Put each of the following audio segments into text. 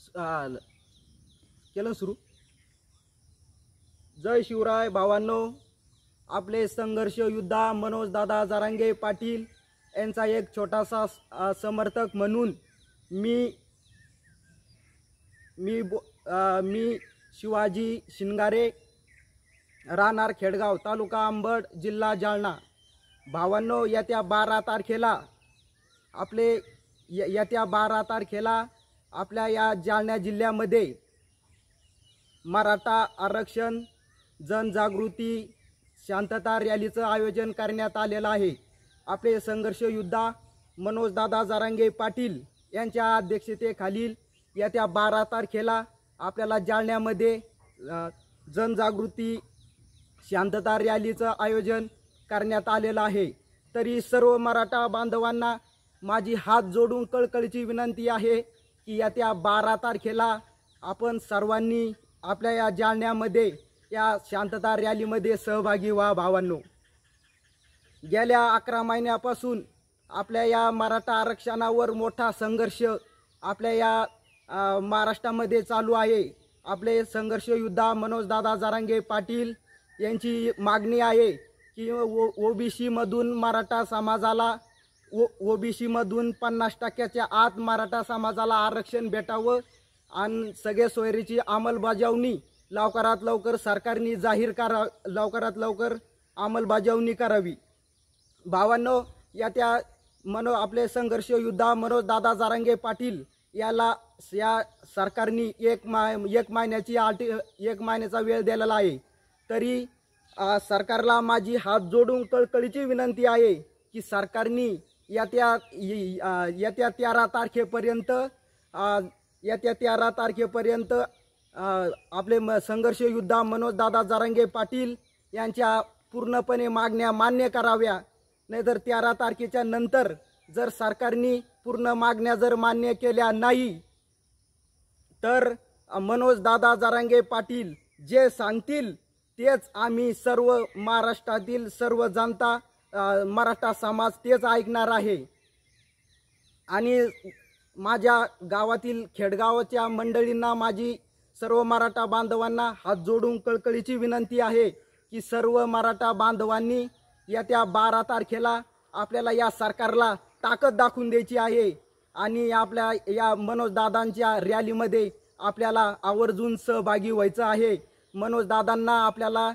केलं सुरू। जय शिवराय भावांनो, आपले संघर्ष योद्धा मनोज दादा जरांगे पाटील यांचा एक छोटासा समर्थक म्हणून मी शिवाजी शिंगारे, राहणार खेडगाव, तालुका अंबड, जिल्हा जालना। भावांनो, येत्या 12 तारखेला आपल्या या जालना जिल्ह्यामध्ये मराठा आरक्षण जनजागृती शांतता रॅलीचं आयोजन करण्यात आलेलं आहे। आपले संघर्ष योद्धा मनोज दादा जरांगे पाटील यांच्या अध्यक्षतेखालील येत्या 12 तारखेला आपल्याला जालन्यामध्ये जनजागृती शांतता रॅलीचं आयोजन करण्यात आलेलं आहे। तरी सर्व मराठा बांधवांना माझी हात जोडून कळकळीची विनंती आहे की येत्या 12 तारखेला आपण सर्वांनी आपल्या या जालन्यामध्ये या शांतता रॅलीमध्ये सहभागी व्हा। भावांनो, गेल्या 11 महिन्यापासून आपल्या या मराठा आरक्षणावर मोठा संघर्ष आपल्या या महाराष्ट्रामध्ये चालू आहे। आपले संघर्ष योद्धा मनोज दादा जरांगे पाटील यांची मागणी आहे की ओबीसी मधून मराठा समाजाला ओबीसी मधून 50% आत मराठा समाजाला आरक्षण भेटावं आणि सगळे सोयरीची अंमलबजावणी लवकरात लवकर सरकारने जाहीर लवकरात लवकर अंमलबजावणी करावी। भावांनो, आपले संघर्ष योद्धा मनोज दादा जरांगे पाटील या सरकारने एक महिन्याचा वेळ दिलेला आहे। तरी सरकारला माझी हात जोडून कळकळीची विनंती आहे की सरकारने येत्या 13 तारखेपर्यंत आपले संघर्ष योद्धा मनोज दादा जरांगे पाटील यांच्या पूर्णपणे मागण्या मान्य कराव्या। नाहीतर 13 तारखेच्या नंतर जर सरकारने पूर्ण मागण्या जर मान्य केल्या नाही तर मनोज दादा जरांगे पाटील जे सांगतील तेच आम्ही सर्व महाराष्ट्रातील सर्व जनता मराठा समाज तेच ऐकणार आहे। आणि माझ्या गावातील खेडगावच्या मंडळींना माझी सर्व मराठा बांधवांना हात जोडून कळकळीची विनंती आहे की सर्व मराठा बांधवांनी येत्या 12 तारखेला आपल्याला या सरकारला ताकद दाखवून द्यायची आहे आणि आपल्या या मनोज दादांच्या रॅलीमध्ये आपल्याला आवर्जून सहभागी व्हायचं आहे। मनोज दादांना आपल्याला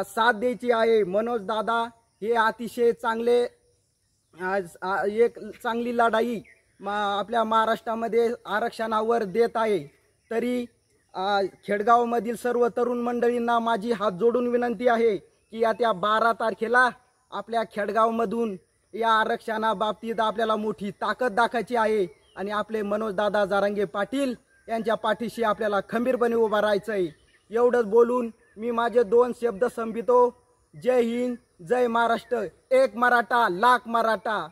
साथ द्यायची आहे। मनोज दादा हे अतिशय एक चांगली लढाई आपल्या महाराष्ट्रामध्ये आरक्षणावर देत आहे। तरी खेडगावमधील सर्व तरुण मंडळींना माझी हात जोडून विनंती आहे की येत्या 12 तारखेला आपल्या खेडगावमधून या आरक्षणाबाबतीत आपल्याला मोठी ताकद दाखवायची आहे आणि आपले मनोज दादा जरांगे पाटील यांच्या पाठीशी आपल्याला खंबीरपणे उभा राहायचं आहे। एवढंच बोलून मी माझे 2 शब्द संपितो। जय हिंद, जय महाराष्ट्र, एक मराठा लाख मराठा।